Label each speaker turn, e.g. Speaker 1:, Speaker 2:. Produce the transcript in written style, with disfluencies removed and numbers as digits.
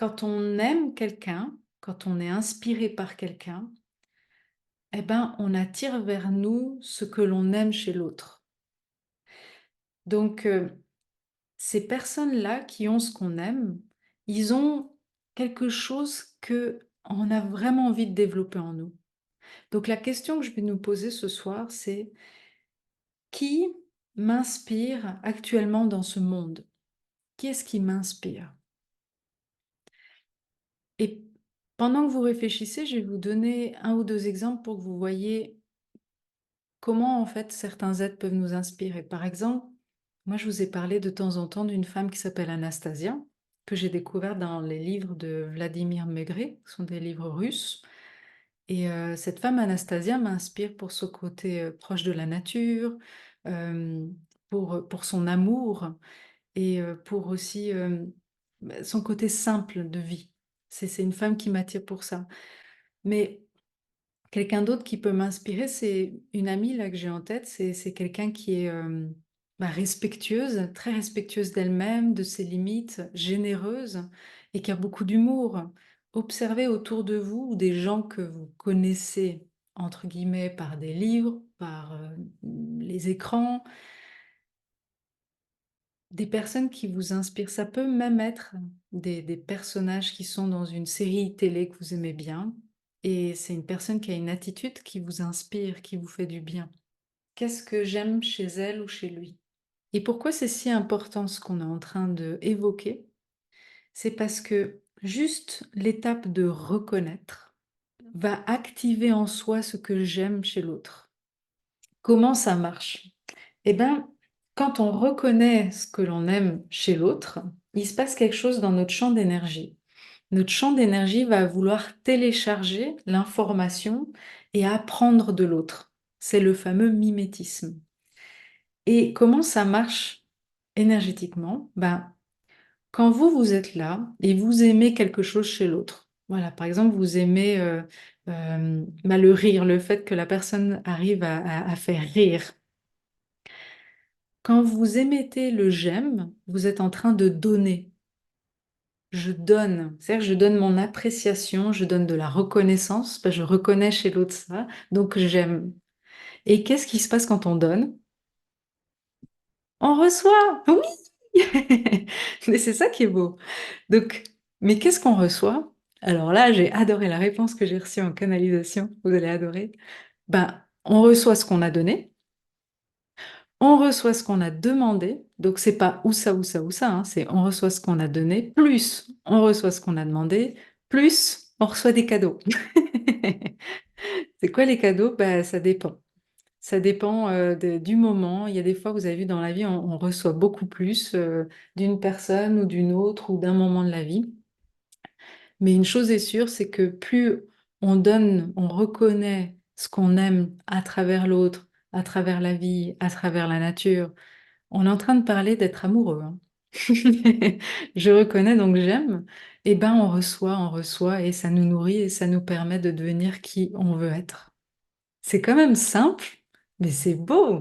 Speaker 1: Quand on aime quelqu'un, quand on est inspiré par quelqu'un, eh ben, on attire vers nous ce que l'on aime chez l'autre. Donc, ces personnes-là qui ont ce qu'on aime, ils ont quelque chose que on a vraiment envie de développer en nous. Donc la question que je vais nous poser ce soir, c'est: qui m'inspire actuellement dans ce monde? Qui est-ce qui m'inspire? Et pendant que vous réfléchissez, je vais vous donner un ou 2 exemples pour que vous voyez comment, en fait, certains êtres peuvent nous inspirer. Par exemple, moi, je vous ai parlé de temps en temps d'une femme qui s'appelle Anastasia, que j'ai découverte dans les livres de Vladimir Maigret, ce sont des livres russes. Et cette femme Anastasia m'inspire pour ce côté, proche de la nature, hem, pour son amour et pour aussi, son côté simple de vie. C'est une femme qui m'attire pour ça. Mais quelqu'un d'autre qui peut m'inspirer, c'est une amie là que j'ai en tête, c'est quelqu'un qui est, respectueuse, très respectueuse d'elle-même, de ses limites, généreuse et qui a beaucoup d'humour. Observez autour de vous des gens que vous «connaissez» entre guillemets par des livres, par, les écrans, des personnes qui vous inspirent. Ça peut même être des personnages qui sont dans une série télé que vous aimez bien et c'est une personne qui a une attitude qui vous inspire, qui vous fait du bien. Qu'est-ce que j'aime chez elle ou chez lui? Et pourquoi c'est si important ce qu'on est en train d'évoquer? C'est parce que juste l'étape de reconnaître va activer en soi ce que j'aime chez l'autre. Comment ça marche? Eh ben, quand on reconnaît ce que l'on aime chez l'autre, il se passe quelque chose dans notre champ d'énergie. Notre champ d'énergie va vouloir télécharger l'information et apprendre de l'autre. C'est le fameux mimétisme. Et comment ça marche énergétiquement? Ben, quand vous êtes là et vous aimez quelque chose chez l'autre, voilà, par exemple, vous aimez le rire, le fait que la personne arrive à faire rire. Quand vous émettez le j'aime, vous êtes en train de donner. Je donne, c'est-à-dire que je donne mon appréciation, je donne de la reconnaissance, parce que je reconnais chez l'autre ça, donc j'aime. Et qu'est-ce qui se passe quand on donne? On reçoit! Oui! Mais c'est ça qui est beau. Donc, mais qu'est-ce qu'on reçoit? Alors là, j'ai adoré la réponse que j'ai reçue en canalisation, vous allez adorer. Ben, on reçoit ce qu'on a donné, on reçoit ce qu'on a demandé, donc c'est pas ou ça, hein, c'est on reçoit ce qu'on a donné, plus on reçoit ce qu'on a demandé, plus on reçoit des cadeaux. C'est quoi les cadeaux? Bah, ça dépend. Ça dépend, du moment. Il y a des fois, vous avez vu dans la vie, on reçoit beaucoup plus, d'une personne ou d'une autre ou d'un moment de la vie. Mais une chose est sûre, c'est que plus on donne, on reconnaît ce qu'on aime à travers l'autre, à travers la vie, à travers la nature. On est en train de parler d'être amoureux, hein. Je reconnais donc j'aime, et ben on reçoit et ça nous nourrit et ça nous permet de devenir qui on veut être. C'est quand même simple, mais c'est beau.